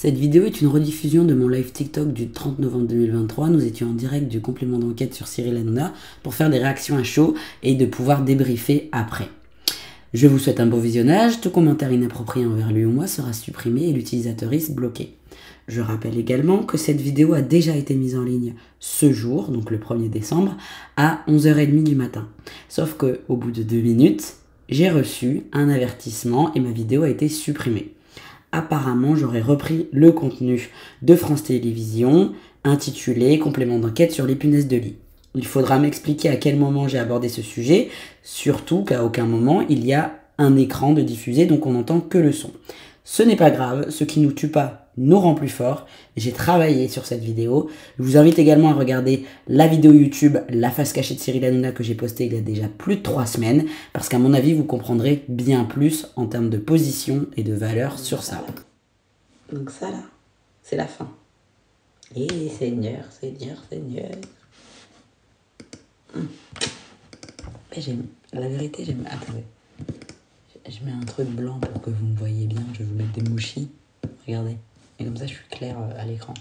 Cette vidéo est une rediffusion de mon live TikTok du 30 novembre 2023. Nous étions en direct du complément d'enquête sur Cyril Hanouna pour faire des réactions à chaud et de pouvoir débriefer après. Je vous souhaite un bon visionnage. Tout commentaire inapproprié envers lui ou moi sera supprimé et l'utilisateuriste bloqué. Je rappelle également que cette vidéo a déjà été mise en ligne ce jour, donc le 1er décembre, à 11h30 du matin. Sauf qu'au bout de 2 minutes, j'ai reçu un avertissement et ma vidéo a été supprimée. Apparemment, j'aurais repris le contenu de France Télévisions intitulé « Complément d'enquête sur les punaises de lit ». Il faudra m'expliquer à quel moment j'ai abordé ce sujet, surtout qu'à aucun moment il y a un écran de diffusé, donc on n'entend que le son. Ce n'est pas grave, ce qui nous tue pas nous rend plus fort. J'ai travaillé sur cette vidéo. Je vous invite également à regarder la vidéo YouTube La face cachée de Cyril Hanouna que j'ai postée il y a déjà plus de 3 semaines, parce qu'à mon avis, vous comprendrez bien plus en termes de position et de valeur sur ça. Donc ça là, c'est la fin. Et Seigneur, Seigneur, Seigneur. La vérité, j'aime... Attendez. Je mets un truc blanc pour que vous me voyez bien. Je vais vous mettre des mouchis. Regardez. Et comme ça, je suis clair à l'écran.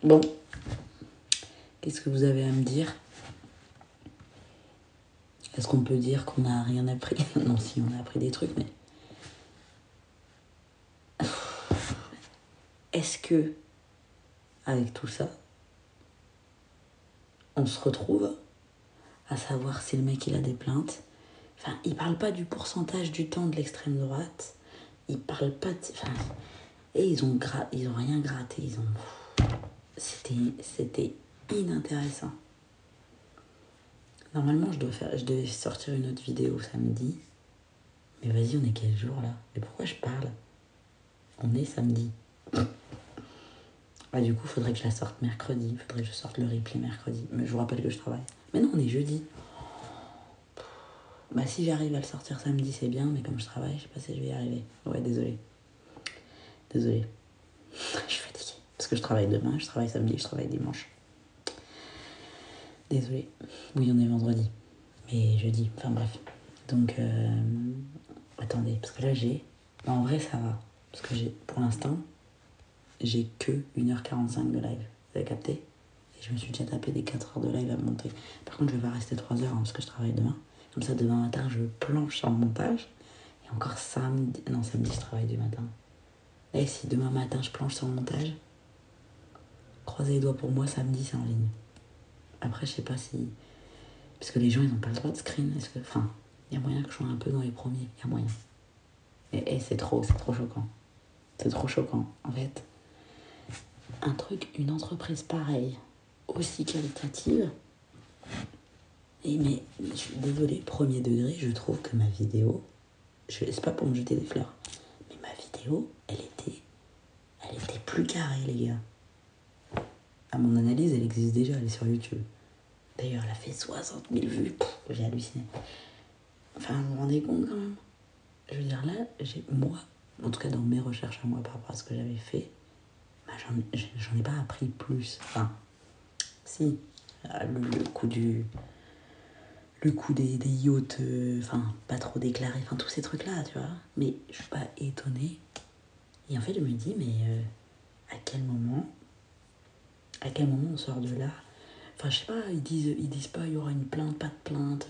Bon. Qu'est-ce que vous avez à me dire? Est-ce qu'on peut dire qu'on n'a rien appris? Non, si, on a appris des trucs, mais... Est-ce que, avec tout ça, on se retrouve à savoir si le mec, il a des plaintes? Enfin, il parle pas du pourcentage du temps de l'extrême droite. Il parle pas de... Enfin, et ils ont rien gratté. C'était inintéressant. Normalement, je devais sortir une autre vidéo samedi. Mais vas-y, on est quel jour, là? Mais pourquoi je parle? On est samedi. Ah, du coup, faudrait que je la sorte mercredi. Faudrait que je sorte le replay mercredi. Mais je vous rappelle que je travaille. Mais non, on est jeudi. Bah, si j'arrive à le sortir samedi, c'est bien. Mais comme je travaille, je sais pas si je vais y arriver. Ouais, désolé. Désolé. Je suis fatiguée. Parce que je travaille demain, je travaille samedi, je travaille dimanche. Désolé. Oui, on est vendredi. Mais jeudi. Enfin, bref. Donc, attendez. Parce que là, en vrai, ça va. Parce que pour l'instant, j'ai que 1h45 de live. Vous avez capté? Et je me suis déjà tapé des 4 heures de live à monter. Par contre, je vais pas rester 3 heures parce que je travaille demain. Comme ça, demain matin, je planche sur le montage. Et encore samedi... Non, samedi, je travaille du matin. Et si demain matin, je planche sur le montage, croisez les doigts pour moi, samedi, c'est en ligne. Après, je sais pas si... Parce que les gens, ils n'ont pas le droit de screen. Enfin, il y a moyen que je sois un peu dans les premiers. Il y a moyen. Et c'est trop choquant. C'est trop choquant. En fait, une entreprise pareille, aussi qualitative, mais je suis désolée, premier degré, je trouve que ma vidéo, c'est pas pour me jeter des fleurs, mais ma vidéo, elle était plus carrée, les gars. À mon analyse, elle existe déjà, elle est sur YouTube. D'ailleurs, elle a fait 60 000 vues. J'ai halluciné. Enfin, vous vous rendez compte quand même? Je veux dire, là, moi, en tout cas dans mes recherches à moi par rapport à ce que j'avais fait, bah, j'en ai pas appris plus. Enfin, si, le coup des yachts, enfin, pas trop déclarés, enfin, tous ces trucs-là, tu vois. Mais je suis pas étonnée. Et en fait, je me dis, mais à quel moment on sort de là? Enfin, je sais pas, ils disent pas, il y aura une plainte, pas de plainte,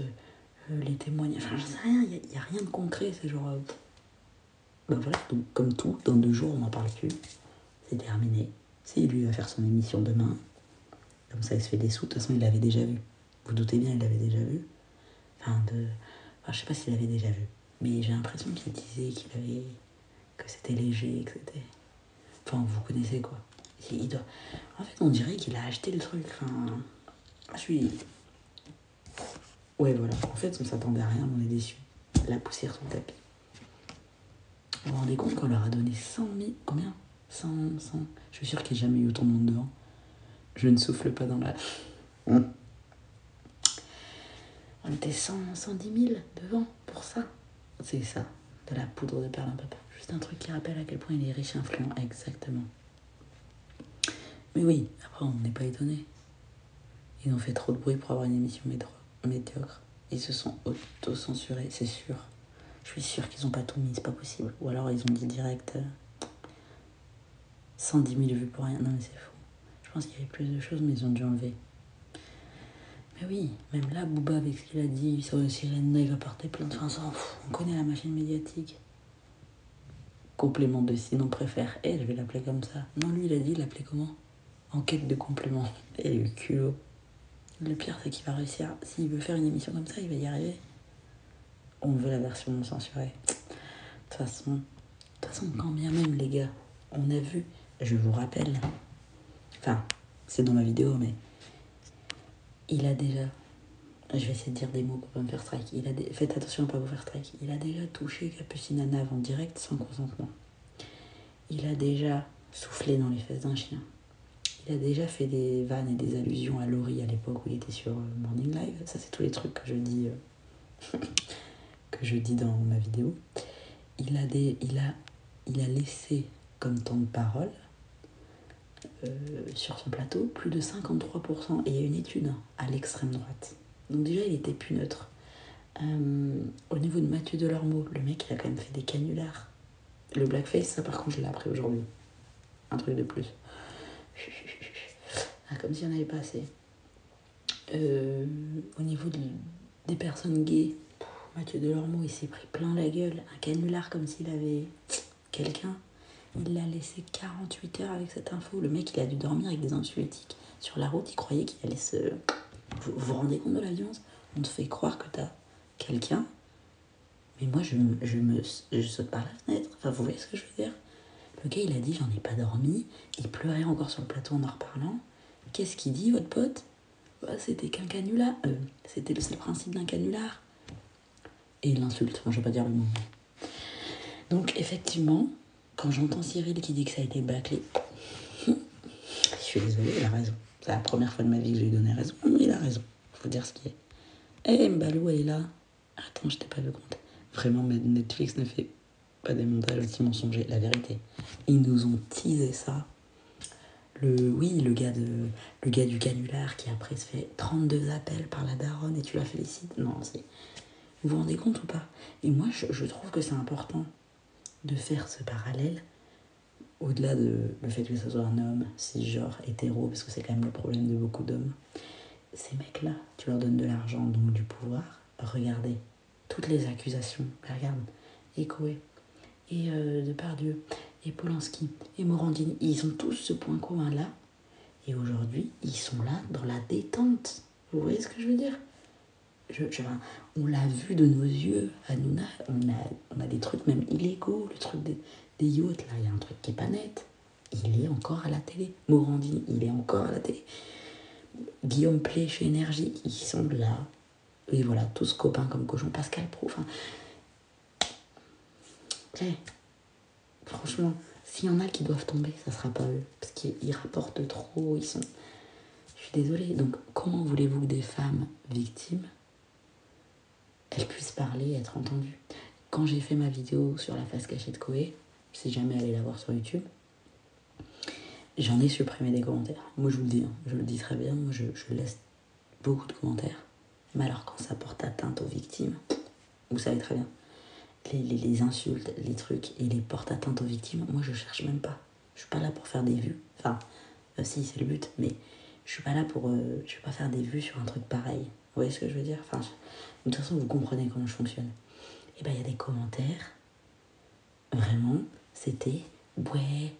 les témoignages, enfin, j'en sais rien, il y a rien de concret, c'est genre... Ben voilà, donc, comme tout, dans 2 jours, on n'en parle plus. C'est terminé. Si lui va faire son émission demain, comme ça il se fait des sous. De toute façon, il l'avait déjà vu. Vous doutez bien, il l'avait déjà vu. Enfin, je sais pas s'il l'avait déjà vu. Mais j'ai l'impression qu'il disait que c'était léger, que c'était... Enfin, vous connaissez quoi. En fait, on dirait qu'il a acheté le truc. Enfin, je suis... Ouais, voilà. En fait, on s'attendait à rien, on est déçus. La poussière sous le tapis. Vous vous rendez compte qu'on leur a donné 100 000... Combien 100... Je suis sûr qu'il n'y a jamais eu autant de monde devant. Je ne souffle pas dans la... On était 110 000 devant pour ça. C'est ça, de la poudre de perlimpinpin. Juste un truc qui rappelle à quel point il est riche et influent. Exactement. Mais oui, après, on n'est pas étonné. Ils ont fait trop de bruit pour avoir une émission médiocre. Ils se sont auto-censurés, c'est sûr. Je suis sûre qu'ils ont pas tout mis, c'est pas possible. Ou alors ils ont dit direct 110 000 vues pour rien. Non mais c'est fou. Je pense qu'il y avait plus de choses, mais ils ont dû enlever. Mais oui, même là, Booba, avec ce qu'il a dit, sur Cyril Hanouna, il va porter plainte. Enfin, on connaît la machine médiatique. Complément de sinon préfère. Je vais l'appeler comme ça. Non, lui, il a dit, il l'appelait comment? Enquête de complément. Et le culot. Le pire, c'est qu'il va réussir. S'il veut faire une émission comme ça, il va y arriver. On veut la version censurée. De toute façon, quand bien même, les gars, on a vu, je vous rappelle, enfin, c'est dans ma vidéo, mais il a déjà, je vais essayer de dire des mots pour pas me faire strike, faites attention à pas vous faire strike, il a déjà touché Capucine à Nave en direct sans consentement. Il a déjà soufflé dans les fesses d'un chien. Il a déjà fait des vannes et des allusions à Laurie à l'époque où il était sur Morning Live. Ça, c'est tous les trucs que je dis, que je dis dans ma vidéo. Il a laissé comme temps de parole sur son plateau plus de 53%. Et il y a une étude à l'extrême droite. Donc déjà, il était plus neutre. Au niveau de Mathieu Delormeau, le mec, il a quand même fait des canulars. Le blackface, ça par contre, je l'ai appris aujourd'hui. Un truc de plus. Comme si on n'avait pas assez. Au niveau des personnes gays, Mathieu Delormeau, il s'est pris plein la gueule. Un canular comme s'il avait quelqu'un. Il l'a laissé 48 heures avec cette info. Le mec, il a dû dormir avec des anxiolytiques. Sur la route, il croyait qu'il allait se... Vous vous rendez compte de la violence? On te fait croire que t'as quelqu'un. Mais moi, je saute par la fenêtre. Enfin, vous voyez ce que je veux dire? Le gars, il a dit, j'en ai pas dormi. Il pleurait encore sur le plateau en reparlant. Qu'est-ce qu'il dit, votre pote? C'était qu'un canular. C'est le principe d'un canular. Et il l'insulte. Moi, je vais pas dire le mot. Donc, effectivement, quand j'entends Cyril qui dit que ça a été bâclé, je suis désolée, il a raison. C'est la première fois de ma vie que je lui ai donné raison. Mais il a raison. Faut dire ce qui est. Mbalou, elle est là. Attends, je t'ai pas vu compter. Vraiment, mais Netflix ne fait pas des montages aussi mensongers. La vérité. Ils nous ont teasé ça. Le gars du canular qui après se fait 32 appels par la daronne et tu la félicites. Non, c'est... Vous vous rendez compte ou pas? Et moi, je trouve que c'est important de faire ce parallèle au-delà de le fait que ce soit un homme, cisgenre, hétéro, parce que c'est quand même le problème de beaucoup d'hommes. Ces mecs-là, tu leur donnes de l'argent, donc du pouvoir. Regardez, toutes les accusations, regarde, et Coé, et Depardieu, et Polanski, et Morandini, ils ont tous ce point commun-là, et aujourd'hui, ils sont là dans la détente. Vous voyez ce que je veux dire? On l'a vu de nos yeux, Hanouna, on a des trucs même illégaux, le truc des yachts, là, il y a un truc qui est pas net. Il est encore à la télé. Morandini, il est encore à la télé. Guillaume Play chez Énergie, ils sont là. Et voilà, tous copains comme cochons. Pascal Pro, enfin... franchement, s'il y en a qui doivent tomber, ça sera pas eux. Parce qu'ils rapportent trop, ils sont... Je suis désolée. Donc, comment voulez-vous que des femmes victimes elles puissent parler et être entendues? Quand j'ai fait ma vidéo sur la face cachée de Coé, si jamais allez la voir sur YouTube, j'en ai supprimé des commentaires. Moi, je vous le dis, je le dis très bien, moi, je laisse beaucoup de commentaires. Mais alors, quand ça porte atteinte aux victimes, vous savez très bien, les insultes, les trucs et les portes atteinte aux victimes, moi, je cherche même pas. Je suis pas là pour faire des vues. Enfin, si, c'est le but, mais je suis pas là pour... je vais pas faire des vues sur un truc pareil. Vous voyez ce que je veux dire? Enfin, de toute façon, vous comprenez comment je fonctionne. Et ben, il y a des commentaires. Vraiment, c'était... Ouais,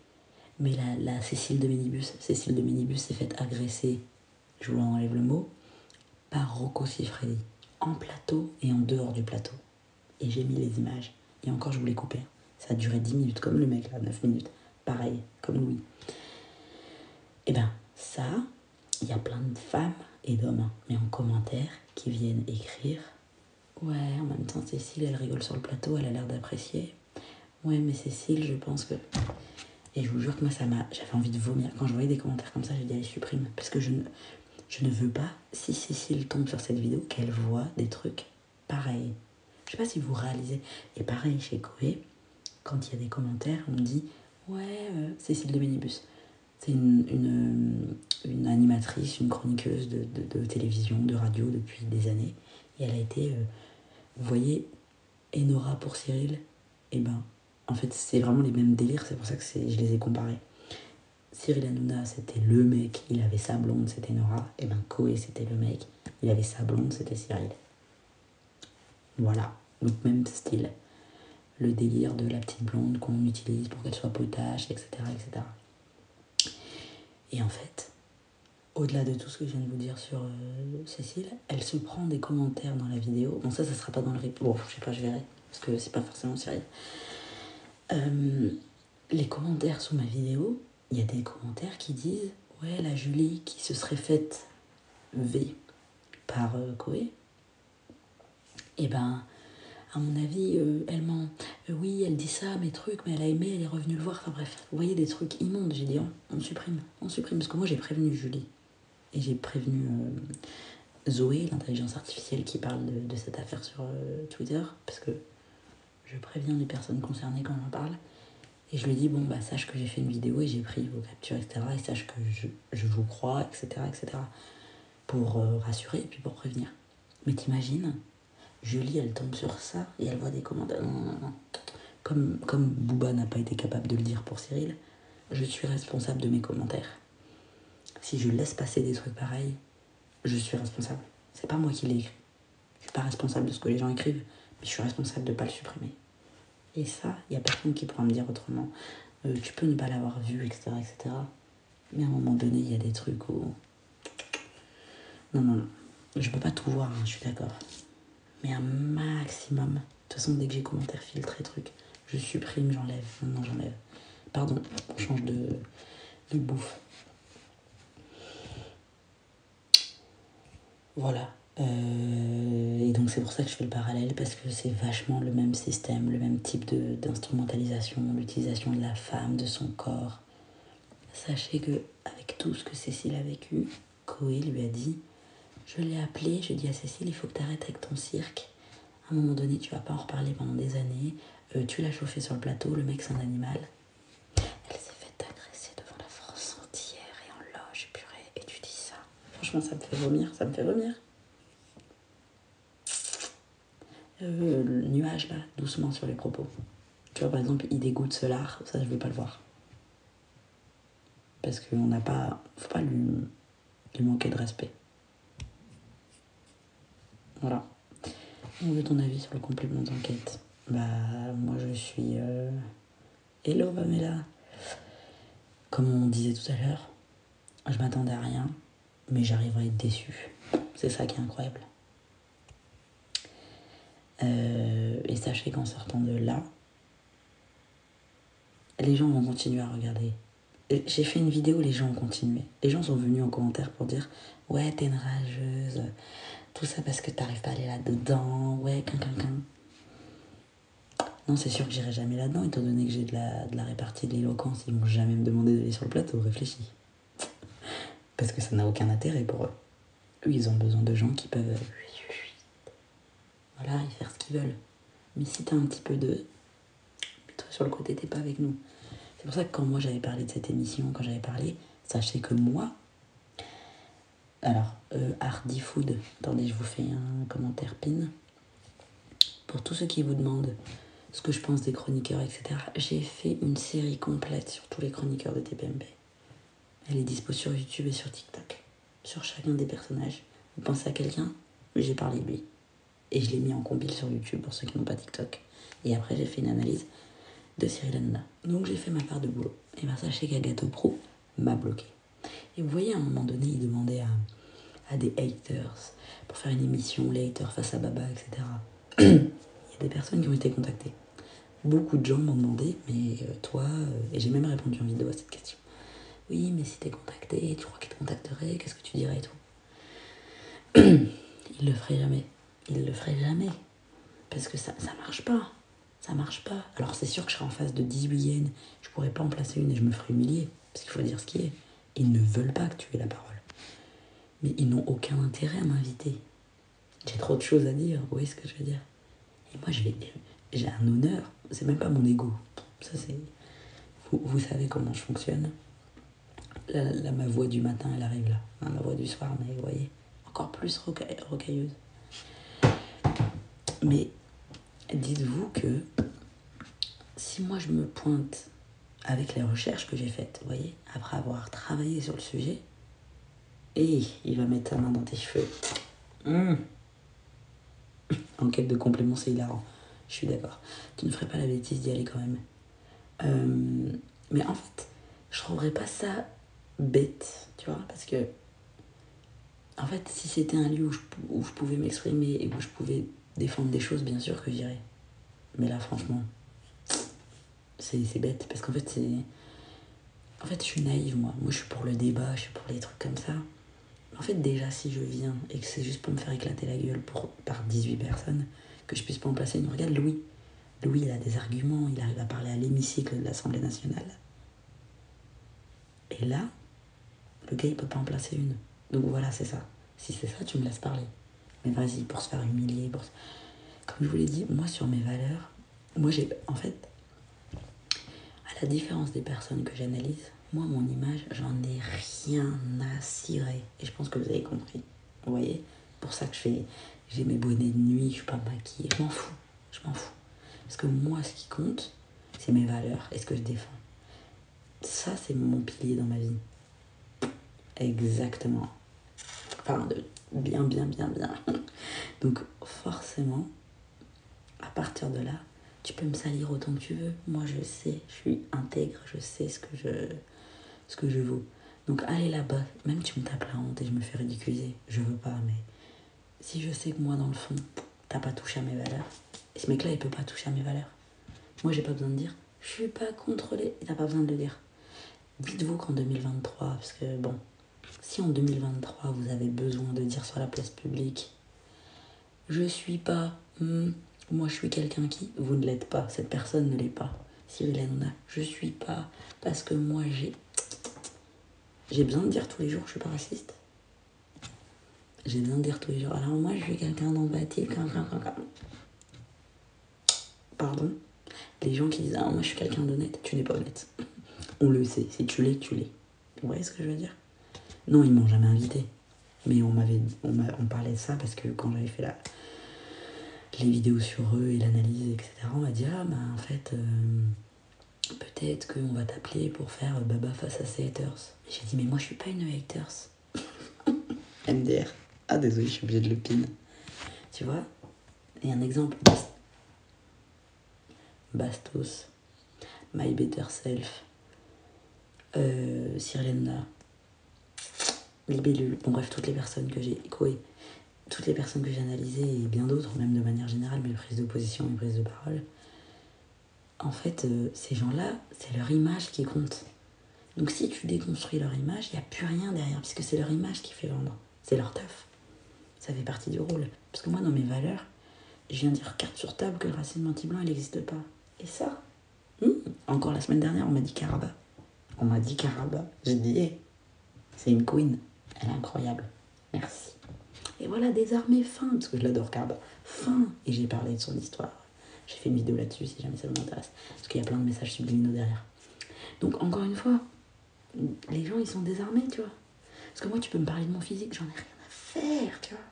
mais la Cécile de Minibus s'est faite agresser, je vous enlève le mot, par Rocco Siffredi, en plateau et en dehors du plateau. Et j'ai mis les images. Et encore, je voulais couper. Ça a duré 10 minutes, comme le mec là, 9 minutes. Pareil, comme Louis. Et ben, ça, il y a plein de femmes et d'hommes, mais en commentaire, qui viennent écrire. Ouais, en même temps, Cécile, elle rigole sur le plateau, elle a l'air d'apprécier. Ouais, mais Cécile, je pense que... Et je vous jure que moi, j'avais envie de vomir. Quand je voyais des commentaires comme ça, j'ai dit, allez, supprime. Parce que je ne veux pas, si Cécile tombe sur cette vidéo, qu'elle voit des trucs pareils. Je sais pas si vous réalisez. Et pareil, chez Coé, quand il y a des commentaires, on me dit, ouais, Cécile de Minibus. C'est une animatrice, une chroniqueuse de télévision, de radio depuis des années. Et elle a été, vous voyez, et Nora pour Cyril, et ben, en fait, c'est vraiment les mêmes délires, c'est pour ça que je les ai comparés. Cyril Hanouna, c'était le mec, il avait sa blonde, c'était Nora. Et ben Koé, c'était le mec, il avait sa blonde, c'était Cyril. Voilà, donc même style. Le délire de la petite blonde qu'on utilise pour qu'elle soit potache, etc., etc. Et en fait, au-delà de tout ce que je viens de vous dire sur Cécile, elle se prend des commentaires dans la vidéo. Bon, ça sera pas dans le rip. Bon, je sais pas, je verrai, parce que c'est pas forcément Cyril. Les commentaires sous ma vidéo, il y a des commentaires qui disent ouais, la Julie qui se serait faite V par Koé, et ben à mon avis elle ment. Oui, elle dit ça, mes trucs, mais elle a aimé, elle est revenue le voir. Enfin bref, vous voyez des trucs immondes. J'ai dit on supprime, parce que moi j'ai prévenu Julie et j'ai prévenu Zoé, l'intelligence artificielle qui parle de cette affaire sur Twitter, parce que je préviens les personnes concernées quand j'en parle. Et je lui dis, bon, bah, sache que j'ai fait une vidéo et j'ai pris vos captures, etc. Et sache que je vous crois, etc., etc. Pour rassurer et puis pour prévenir. Mais t'imagines, Julie, elle tombe sur ça et elle voit des commentaires. Non, non, non. Comme Booba n'a pas été capable de le dire pour Cyril, je suis responsable de mes commentaires. Si je laisse passer des trucs pareils, je suis responsable. C'est pas moi qui l'ai écrit. Je suis pas responsable de ce que les gens écrivent, mais je suis responsable de ne pas le supprimer. Et ça, il n'y a personne qui pourra me dire autrement. Tu peux ne pas l'avoir vu, etc., etc. Mais à un moment donné, il y a des trucs où... Non, non, non. Je peux pas tout voir, hein, je suis d'accord. Mais un maximum. De toute façon, dès que j'ai commentaire filtré, truc, je supprime, j'enlève. Non, non, j'enlève. Pardon, on change de bouffe. Voilà. Et donc c'est pour ça que je fais le parallèle, parce que c'est vachement le même système, le même type d'instrumentalisation, l'utilisation de la femme, de son corps. Sachez que avec tout ce que Cécile a vécu, Koé lui a dit, je l'ai appelé, je dis à Cécile, il faut que tu arrêtes avec ton cirque. À un moment donné, tu vas pas en reparler pendant des années. Tu l'as chauffé sur le plateau, le mec c'est un animal. Elle s'est fait agresser devant la France entière et en loge, purée, et tu dis ça. Franchement, ça me fait vomir, ça me fait vomir. Le nuage là, doucement sur les propos. Tu vois, par exemple, il dégoûte ce lard, ça je veux pas le voir. Parce qu'on n'a pas. Faut pas lui manquer de respect. Voilà. On veut ton avis sur le complément d'enquête. Bah, moi je suis. Hello Pamela. Comme on disait tout à l'heure, je m'attendais à rien, mais j'arrive à être déçue. C'est ça qui est incroyable. Et sachez qu'en sortant de là, les gens vont continuer à regarder. J'ai fait une vidéo, les gens ont continué. Les gens sont venus en commentaire pour dire ouais, t'es une rageuse, tout ça parce que t'arrives pas à aller là-dedans, ouais, quin. Non, c'est sûr que j'irai jamais là-dedans, étant donné que j'ai de la répartie de l'éloquence. Ils m'ont jamais me demandé d'aller sur le plateau, réfléchis. Parce que ça n'a aucun intérêt pour eux. Eux, ils ont besoin de gens qui peuvent voilà, et faire ce qu'ils veulent. Mais si t'as un petit peu de... mets-toi sur le côté, t'es pas avec nous. C'est pour ça que quand moi j'avais parlé de cette émission, quand j'avais parlé, sachez que moi... Alors, Hardy Food, attendez, je vous fais un commentaire pin. Pour tous ceux qui vous demandent ce que je pense des chroniqueurs, etc., j'ai fait une série complète sur tous les chroniqueurs de TPMP. Elle est dispo sur YouTube et sur TikTok. Sur chacun des personnages. Vous pensez à quelqu'un? J'ai parlé de lui. Et je l'ai mis en compile sur YouTube pour ceux qui n'ont pas TikTok. Et après, j'ai fait une analyse de Cyril Hanouna. Donc j'ai fait ma part de boulot. Et bien sachez qu'Agato Pro m'a bloqué. Et vous voyez, à un moment donné, il demandait à des haters pour faire une émission, les haters face à Baba, etc. Il y a des personnes qui ont été contactées. Beaucoup de gens m'ont demandé, mais toi, et j'ai même répondu en vidéo à cette question. Oui, mais si t'es contacté, tu crois qu'il te contacterait, qu'est-ce que tu dirais et tout. Il le ferait jamais. Il le ferait jamais. Parce que ça marche pas. Ça marche pas. Alors c'est sûr que je serai en face de 18 hyènes, je pourrais pas en placer une et je me ferai humilier. Parce qu'il faut dire ce qui est. Ils ne veulent pas que tu aies la parole. Mais ils n'ont aucun intérêt à m'inviter. J'ai trop de choses à dire, vous voyez ce que je veux dire. Et moi j'ai un honneur, c'est même pas mon ego. Ça c'est... Vous savez comment je fonctionne. Là, ma voix du matin, elle arrive là. Ma voix du soir, mais vous voyez, encore plus rocailleuse. Mais dites-vous que si moi je me pointe avec les recherches que j'ai faites, vous voyez, après avoir travaillé sur le sujet, et il va mettre sa main dans tes cheveux. En quête de complément, c'est hilarant. Je suis d'accord. Tu ne ferais pas la bêtise d'y aller quand même. Mais en fait, je trouverais pas ça bête, tu vois, parce que en fait, si c'était un lieu où je pouvais m'exprimer et où je pouvais défendre des choses, bien sûr que j'irais. Mais là, franchement, c'est bête, parce qu'en fait, je suis naïve, moi. Moi, je suis pour le débat, je suis pour les trucs comme ça. En fait, déjà, si je viens et que c'est juste pour me faire éclater la gueule par 18 personnes, que je puisse pas en placer une. Regarde Louis. Louis, il a des arguments, il arrive à parler à l'hémicycle de l'Assemblée nationale. Et là, le gars, il peut pas en placer une. Donc voilà, c'est ça. Si c'est ça, tu me laisses parler. Mais vas-y, pour se faire humilier. Comme je vous l'ai dit, moi, sur mes valeurs, moi, j'ai... En fait, à la différence des personnes que j'analyse, moi, mon image, j'en ai rien à cirer. Et je pense que vous avez compris. Vous voyez? Pour ça que j'ai mes bonnets de nuit, je suis pas maquillée. Je m'en fous. Parce que moi, ce qui compte, c'est mes valeurs et ce que je défends. Ça, c'est mon pilier dans ma vie. Exactement. Enfin, bien. Donc, forcément, à partir de là, tu peux me salir autant que tu veux. Moi, je sais, je suis intègre, je sais ce que je vaux. Donc, allez là-bas, même tu me tapes la honte et je me fais ridiculiser. Je veux pas, mais si je sais que moi, dans le fond, t'as pas touché à mes valeurs, et ce mec-là, il peut pas toucher à mes valeurs. Moi, j'ai pas besoin de dire, je suis pas contre les... T'as pas besoin de le dire. Dites-vous qu'en 2023, parce que bon, si en 2023, vous avez besoin de dire sur la place publique, je suis pas... moi, je suis quelqu'un qui... Vous ne l'êtes pas. Cette personne ne l'est pas. Cyril Hanouna, je suis pas... Parce que moi, j'ai besoin de dire tous les jours que je suis pas raciste. J'ai besoin de dire tous les jours. Alors moi, je suis quelqu'un d'empathique. Pardon. Les gens qui disent, ah, moi, je suis quelqu'un d'honnête. Tu n'es pas honnête. On le sait. Si tu l'es, tu l'es. Vous voyez ce que je veux dire? Non, ils m'ont jamais invité. Mais on parlait de ça parce que quand j'avais fait les vidéos sur eux et l'analyse, etc., on m'a dit, ah, bah, en fait, peut-être qu'on va t'appeler pour faire Baba face à ses haters. Et j'ai dit, mais moi, je suis pas une haters. MDR. Ah, désolé, je suis obligée de le pin. Tu vois? Et un exemple, Bastos, My Better Self, Cyril Hanouna, Libellule, bon bref, toutes les personnes que j'ai toutes les personnes que j'ai analysées et bien d'autres, même de manière générale, mes prises de position, mes prises de parole, en fait, ces gens-là, c'est leur image qui compte. Donc si tu déconstruis leur image, il n'y a plus rien derrière, puisque c'est leur image qui fait vendre. C'est leur taf. Ça fait partie du rôle. Parce que moi, dans mes valeurs, je viens dire carte sur table que le racisme anti-blanc, il n'existe pas. Et ça, encore la semaine dernière, on m'a dit Karaba. J'ai dit, hey, c'est une queen. Elle est incroyable. Merci. Et voilà, désarmé fin, parce que je l'adore Karaba. Fin. Et j'ai parlé de son histoire. J'ai fait une vidéo là-dessus si jamais ça vous intéresse. Parce qu'il y a plein de messages subliminaux derrière. Donc encore une fois, les gens ils sont désarmés, tu vois. Parce que moi tu peux me parler de mon physique, j'en ai rien à faire, tu vois.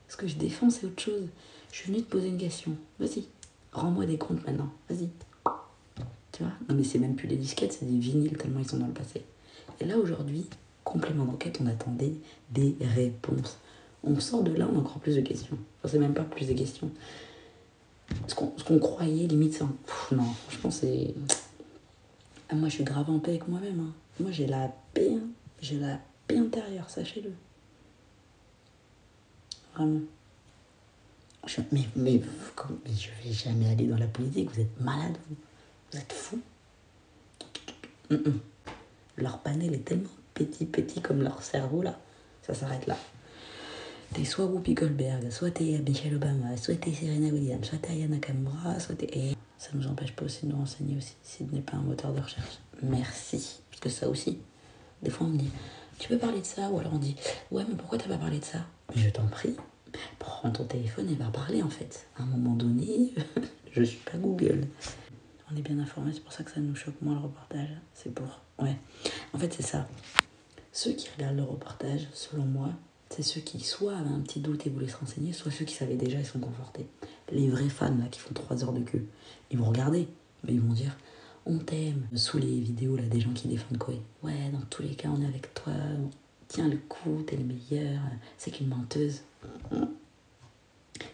Ce que je défends c'est autre chose. Je suis venue te poser une question. Vas-y, rends-moi des comptes maintenant. Vas-y. Tu vois. Non mais c'est même plus des disquettes, c'est des vinyles tellement ils sont dans le passé. Et là aujourd'hui, complément d'enquête, on attendait des réponses. On sort de là, on a encore plus de questions. Enfin, c'est même pas plus de questions. Ce qu'on croyait, limite, c'est non, franchement, c'est... Ah, moi, je suis grave en paix avec moi-même. Hein. Moi, j'ai la paix. Hein. J'ai la paix intérieure, sachez-le. Vraiment. Mais je vais jamais aller dans la politique. Vous êtes malade, vous êtes fous. Leur panel est tellement petit comme leur cerveau, là. Ça s'arrête là. T'es soit Whoopi Goldberg, soit t'es Michelle Obama, soit t'es Serena Williams, soit t'es Aya Nakamura, soit t'es... Et ça ne nous empêche pas aussi de nous renseigner aussi, si ce n'est pas un moteur de recherche. Merci. Parce que ça aussi, des fois on me dit, tu peux parler de ça? Ou alors on dit, ouais mais pourquoi t'as pas parlé de ça? Mais je t'en prie, prends ton téléphone et va parler en fait. À un moment donné, je suis pas Google. On est bien informés, c'est pour ça que ça nous choque moins le reportage. C'est pour... Ouais. En fait c'est ça. Ceux qui regardent le reportage, selon moi, c'est ceux qui soit avaient un petit doute et voulaient se renseigner, soit ceux qui savaient déjà et sont confortés. Les vrais fans là qui font 3 heures de queue, ils vont regarder, mais ils vont dire on t'aime. Sous les vidéos là des gens qui défendent Koé. Ouais, dans tous les cas on est avec toi, tiens le coup, t'es le meilleur, c'est qu'une menteuse.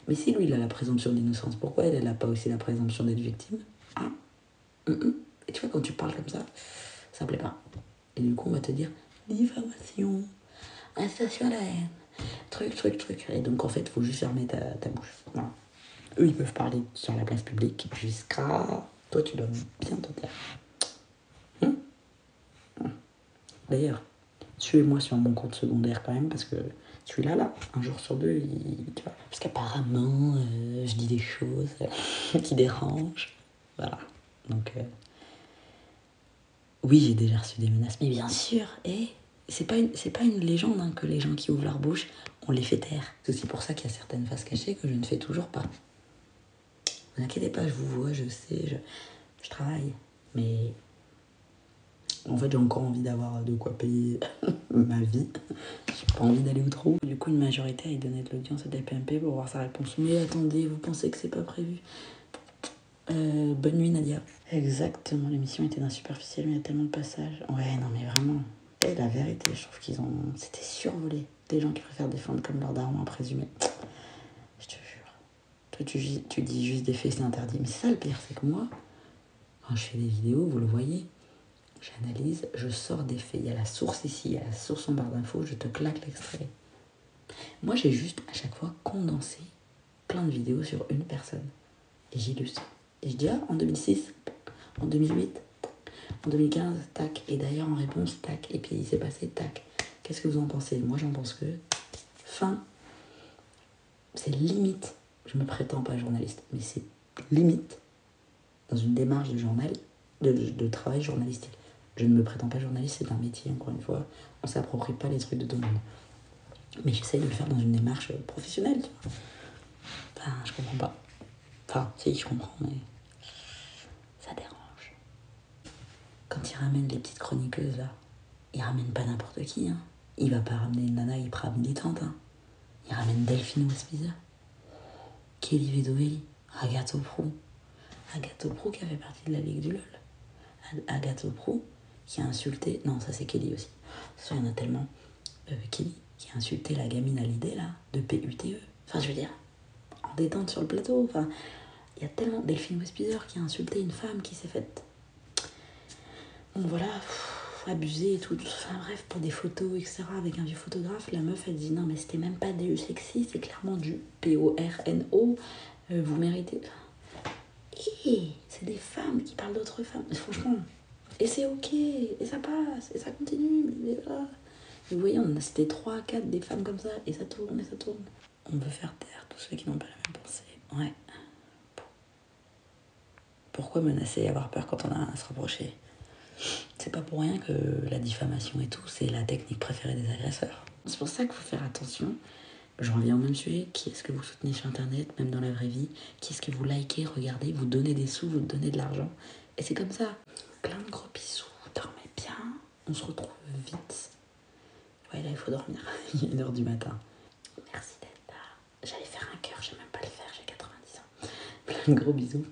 Mais si lui il a la présomption d'innocence, pourquoi elle n'a pas aussi la présomption d'être victime? Hein? Et tu vois, quand tu parles comme ça plaît pas. Et du coup on va te dire diffamation, incitation à la haine, truc. Et donc en fait, il faut juste fermer ta bouche. Voilà. Eux, ils peuvent parler sur la place publique jusqu'à... Toi, tu dois bien te taire. D'ailleurs, suivez-moi sur mon compte secondaire quand même, parce que celui-là, un jour sur deux, tu vois, parce qu'apparemment, je dis des choses qui dérangent. Voilà. Donc, oui, j'ai déjà reçu des menaces, mais bien sûr, et c'est pas une légende hein, que les gens qui ouvrent leur bouche, on les fait taire. C'est aussi pour ça qu'il y a certaines faces cachées que je ne fais toujours pas. Ne vous inquiétez pas, je vous vois, je sais, je travaille. Mais en fait, j'ai encore envie d'avoir de quoi payer ma vie. J'ai pas envie d'aller au trou. Du coup, une majorité a donné de l'audience à DPMP pour voir sa réponse. Mais attendez, vous pensez que c'est pas prévu? Bonne nuit, Nadia. Exactement, l'émission était d'un superficiel, mais il y a tellement de passages. Ouais, non, mais vraiment. Et la vérité, je trouve qu'ils ont. C'était survolé. Des gens qui préfèrent défendre comme leur daron à présumer. Je te jure. Toi, tu dis juste des faits, c'est interdit. Mais c'est ça le pire, c'est que moi, quand je fais des vidéos, vous le voyez, j'analyse, je sors des faits. Il y a la source ici, il y a la source en barre d'infos, je te claque l'extrait. Moi, j'ai juste à chaque fois condensé plein de vidéos sur une personne. Et j'illustre. Et je dis, ah, en 2006, en 2008, en 2015, tac. Et d'ailleurs, en réponse, tac. Et puis, il s'est passé, tac. Qu'est-ce que vous en pensez? Moi, j'en pense que, fin, c'est limite, je me prétends pas journaliste, mais c'est limite dans une démarche de journal, de travail journalistique. Je ne me prétends pas journaliste, c'est un métier, encore une fois. On ne s'approprie pas les trucs de tout le monde. Mais j'essaye de le faire dans une démarche professionnelle, tu vois. Enfin, je comprends pas. Enfin, si, je comprends, mais ça dérange. Quand il ramène les petites chroniqueuses, là, il ramène pas n'importe qui, hein. Il va pas ramener une nana hyper militante, hein. Il ramène Delphine Hospiza, Kelly Vedovelli, Agathe Pro. Agathe Pro qui avait partie de la Ligue du LOL. Agathe Pro qui a insulté... Non, ça c'est Kelly aussi. Ça, il y en a tellement. Kelly qui a insulté la gamine à l'idée, là, de PUTE. Enfin, je veux dire, en détente sur le plateau. Enfin, il y a tellement... Delphine Wespizer qui a insulté une femme qui s'est faite... Bon, voilà, abusée et tout. Enfin, bref, pour des photos, etc., avec un vieux photographe, la meuf, elle dit, non, mais c'était même pas du sexy, c'est clairement du PORNO. Vous méritez... Et c'est des femmes qui parlent d'autres femmes. Franchement... Et c'est ok, et ça passe, et ça continue, mais voilà. Vous voyez, on a cité 3, 4 des femmes comme ça, et ça tourne, et ça tourne. On veut faire taire tous ceux qui n'ont pas la même pensée. Ouais. Pourquoi menacer et avoir peur quand on a à se reprocher? C'est pas pour rien que la diffamation et tout, c'est la technique préférée des agresseurs. C'est pour ça qu'il faut faire attention. Je reviens au même sujet. Qui est-ce que vous soutenez sur Internet, même dans la vraie vie? Qui est-ce que vous likez, regardez, vous donnez des sous, vous donnez de l'argent? Et c'est comme ça. Plein de gros bisous, dormez bien. On se retrouve vite. Ouais, là, il faut dormir. Il est 1h du matin. Merci d'être là. J'allais faire un cœur, je sais même pas le faire, j'ai 90 ans. Plein de gros bisous.